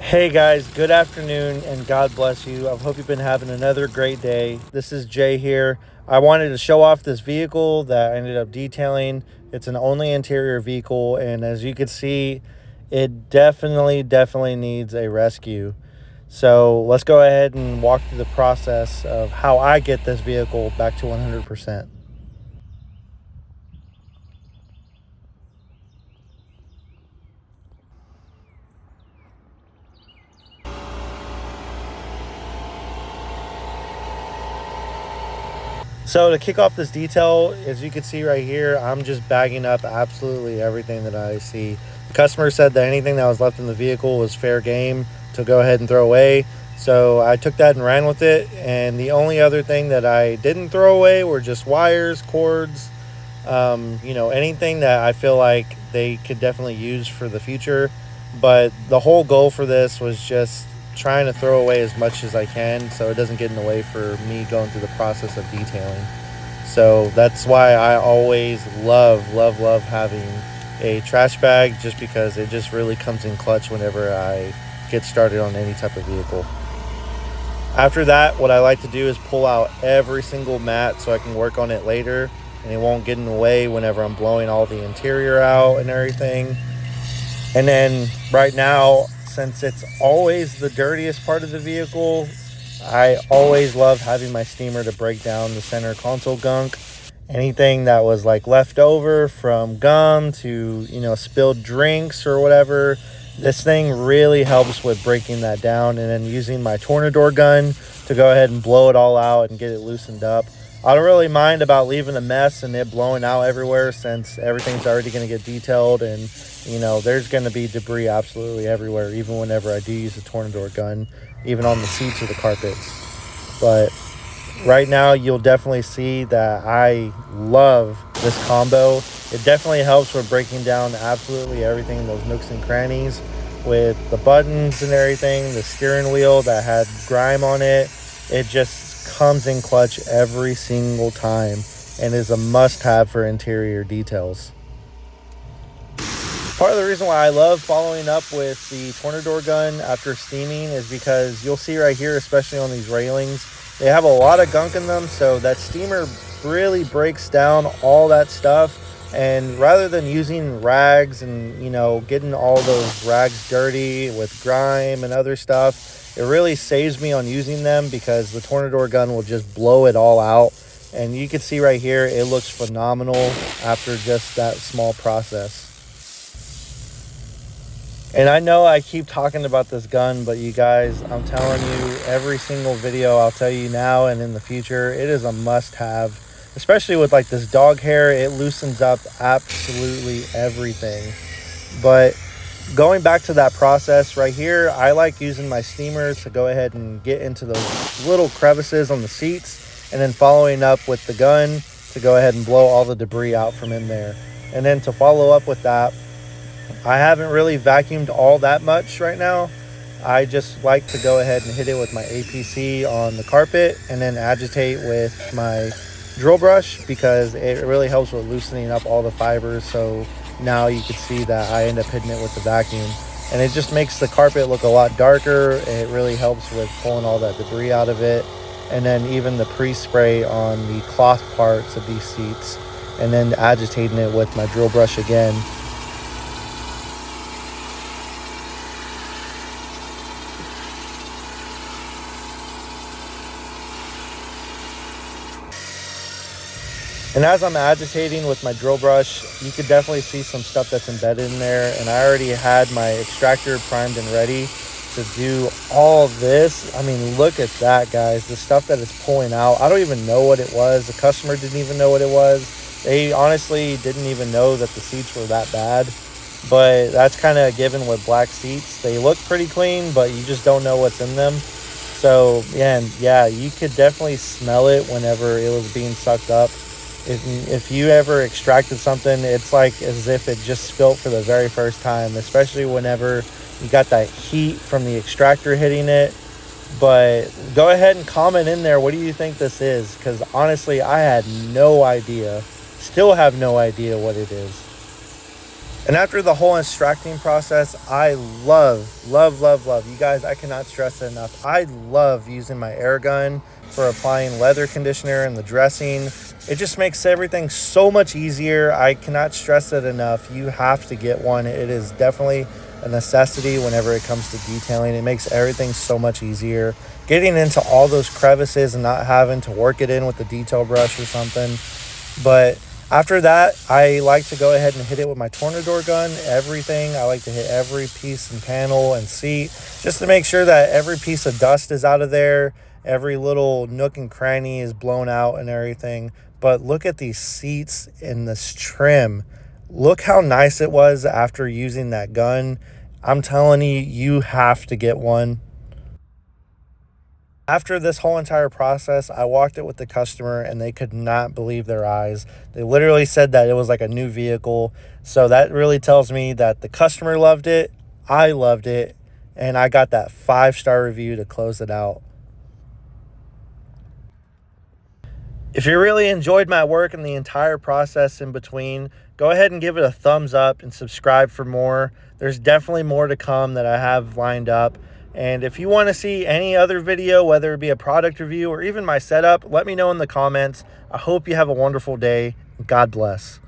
Hey guys, good afternoon and God bless you. I hope you've been having another great day. This is Jay here. I wanted to show off this vehicle that I ended up detailing. It's an only interior vehicle, and as you can see, it definitely needs a rescue. So let's go ahead and walk through the process of how I get this vehicle back to 100%. So to kick off this detail, as you can see right here, I'm just bagging up absolutely everything that I see. The customer said that anything that was left in the vehicle was fair game to go ahead and throw away. So I took that and ran with it. And the only other thing that I didn't throw away were just wires, cords, anything that I feel like they could definitely use for the future. But the whole goal for this was just trying to throw away as much as I can so it doesn't get in the way for me going through the process of detailing. So that's why I always love having a trash bag, just because it just really comes in clutch whenever I get started on any type of vehicle. After that, what I like to do is pull out every single mat so I can work on it later and it won't get in the way whenever I'm blowing all the interior out and everything. And then right now, since it's always the dirtiest part of the vehicle, I always love having my steamer to break down the center console gunk. Anything that was like left over from gum to, spilled drinks or whatever, this thing really helps with breaking that down, and then using my TORNADOR gun to go ahead and blow it all out and get it loosened up. I don't really mind about leaving a mess and it blowing out everywhere, since everything's already going to get detailed, and there's going to be debris absolutely everywhere, even whenever I do use a TORNADOR gun, even on the seats or the carpets. But right now, you'll definitely see that I love this combo. It definitely helps with breaking down absolutely everything in those nooks and crannies, with the buttons and everything, the steering wheel that had grime on it. It just comes in clutch every single time and is a must-have for interior details. Part of the reason why I love following up with the TORNADOR gun after steaming is because you'll see right here, especially on these railings, they have a lot of gunk in them, so that steamer really breaks down all that stuff. And rather than using rags and getting all those rags dirty with grime and other stuff, it really saves me on using them, because the TORNADOR gun will just blow it all out. And you can see right here, it looks phenomenal after just that small process. And I know I keep talking about this gun, but you guys, I'm telling you, every single video I'll tell you now and in the future, it is a must-have. Especially with like this dog hair, it loosens up absolutely everything. But going back to that process right here, I like using my steamer to go ahead and get into those little crevices on the seats, and then following up with the gun to go ahead and blow all the debris out from in there. And then to follow up with that, I haven't really vacuumed all that much right now. I just like to go ahead and hit it with my APC on the carpet and then agitate with my drill brush, because it really helps with loosening up all the fibers. So now you can see that I end up hitting it with the vacuum, and it just makes the carpet look a lot darker. It really helps with pulling all that debris out of it. And then even the pre-spray on the cloth parts of these seats, and then agitating it with my drill brush again. And as I'm agitating with my drill brush, you could definitely see some stuff that's embedded in there. And I already had my extractor primed and ready to do all this. I mean, look at that, guys. The stuff that it's pulling out, I don't even know what it was. The customer didn't even know what it was. They honestly didn't even know that the seats were that bad. But that's kind of a given with black seats. They look pretty clean, but you just don't know what's in them. So, yeah, you could definitely smell it whenever it was being sucked up. If you ever extracted something, it's like as if it just spilt for the very first time, especially whenever you got that heat from the extractor hitting it. But go ahead and comment in there, what do you think this is? Because honestly, I had no idea. Still have no idea what it is. And after the whole extracting process, I love, you guys, I cannot stress it enough. I love using my air gun for applying leather conditioner and the dressing. It just makes everything so much easier. I cannot stress it enough. You have to get one. It is definitely a necessity whenever it comes to detailing. It makes everything so much easier. Getting into all those crevices and not having to work it in with the detail brush or something. But after that, I like to go ahead and hit it with my TORNADOR gun. Everything. I like to hit every piece and panel and seat just to make sure that every piece of dust is out of there. Every little nook and cranny is blown out and everything. But look at these seats and this trim. Look how nice it was after using that gun. I'm telling you, you have to get one. After this whole entire process, I walked it with the customer and they could not believe their eyes. They literally said that it was like a new vehicle. So that really tells me that the customer loved it, I loved it, and I got that 5-star review to close it out. If you really enjoyed my work and the entire process in between, go ahead and give it a thumbs up and subscribe for more. There's definitely more to come that I have lined up. And if you want to see any other video, whether it be a product review or even my setup, let me know in the comments. I hope you have a wonderful day. God bless.